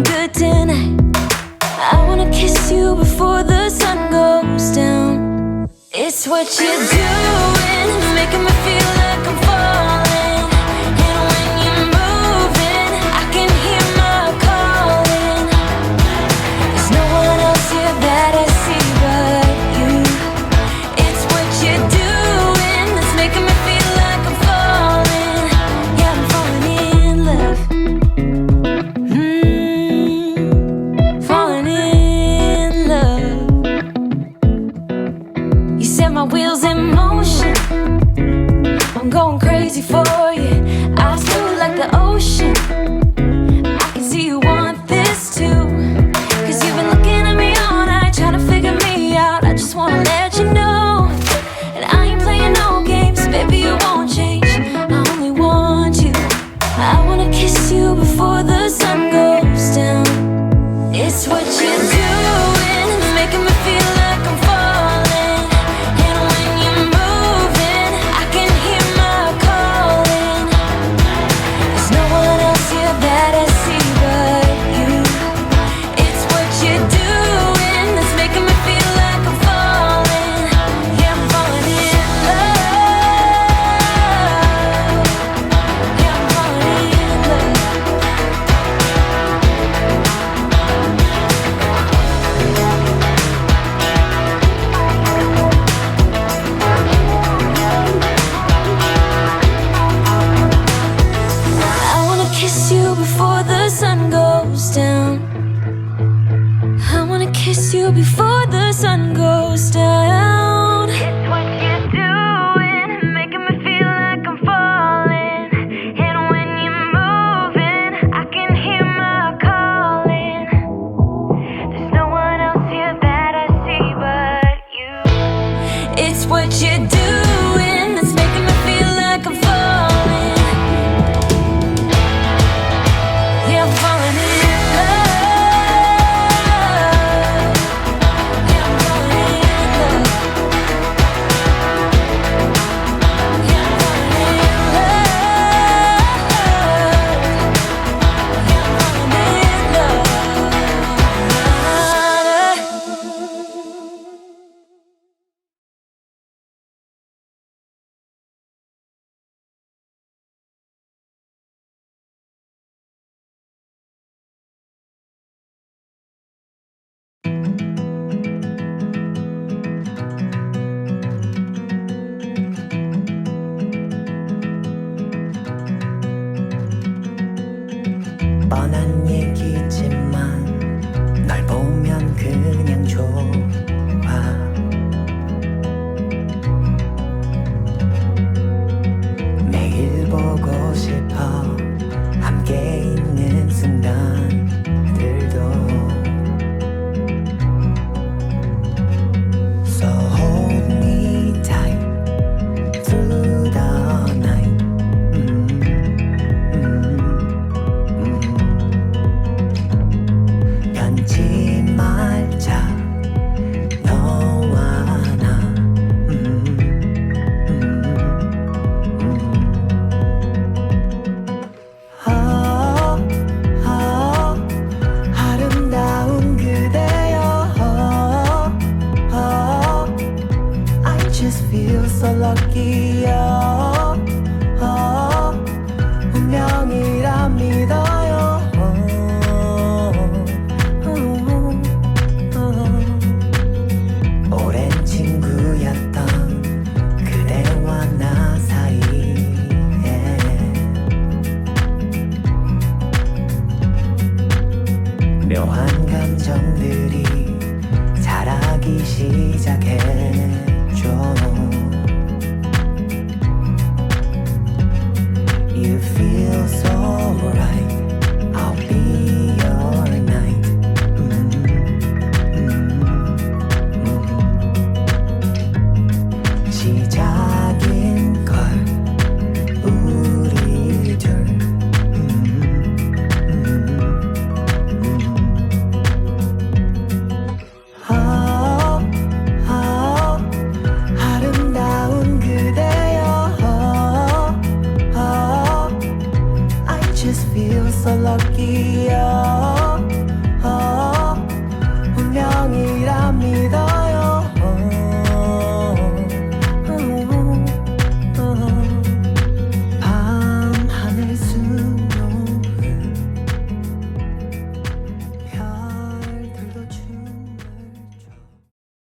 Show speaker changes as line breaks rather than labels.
good tonight. I wanna kiss you before the sun goes down. It's what you're doing, making me feel like I'm falling. And when you're moving, I can hear my calling. There's no one else here that I see but you. It's what you're doing that's making me feel like I'm falling. Yeah, I'm falling in love. Falling in love. You set my wheels in motion. I'm going crazy for you. Eyes blue like the ocean. I can see you want this too. Cause you've been looking at me all night, trying to figure me out. I just wanna let you know. And I ain't playing no games, baby, you won't change. I only want you. I wanna kiss you before the sun goes down. It's what you're doing, making me feel like I'm falling. And when you're moving, I can hear my calling. There's no one else here that I see but you. It's what you're doing that's making me feel like I'm falling. Yeah, I'm falling in love. Yeah, I'm falling in love. I wanna kiss you before the sun goes down. I wanna kiss you before the sun goes down. It's what you're doing, making me feel like I'm falling. And when you're moving, I can hear my calling. There's no one else here that I see but you. It's what you're doing that's making me feel like I'm falling. Yeah, I'm falling in love. Yeah, I'm falling in love. Yeah, I'm falling in love. Yeah, I'm falling in love.
뻔한 얘기지만 널 보면 그냥 좋아. 매일 보고 싶어 함께 있는 순간들도. So hold me tight through the night. 변치 말자 너와 나. 아름다운 그대여. I just feel so lucky. 운명이라 믿어요. 오랜 친구였던 그대와 나 사이에 묘한 감정들이 자라기 시작했죠. You feel so right. I'll be your night. 시작인 걸 우리 둘. 아름다운 그대여. I just feel so lucky.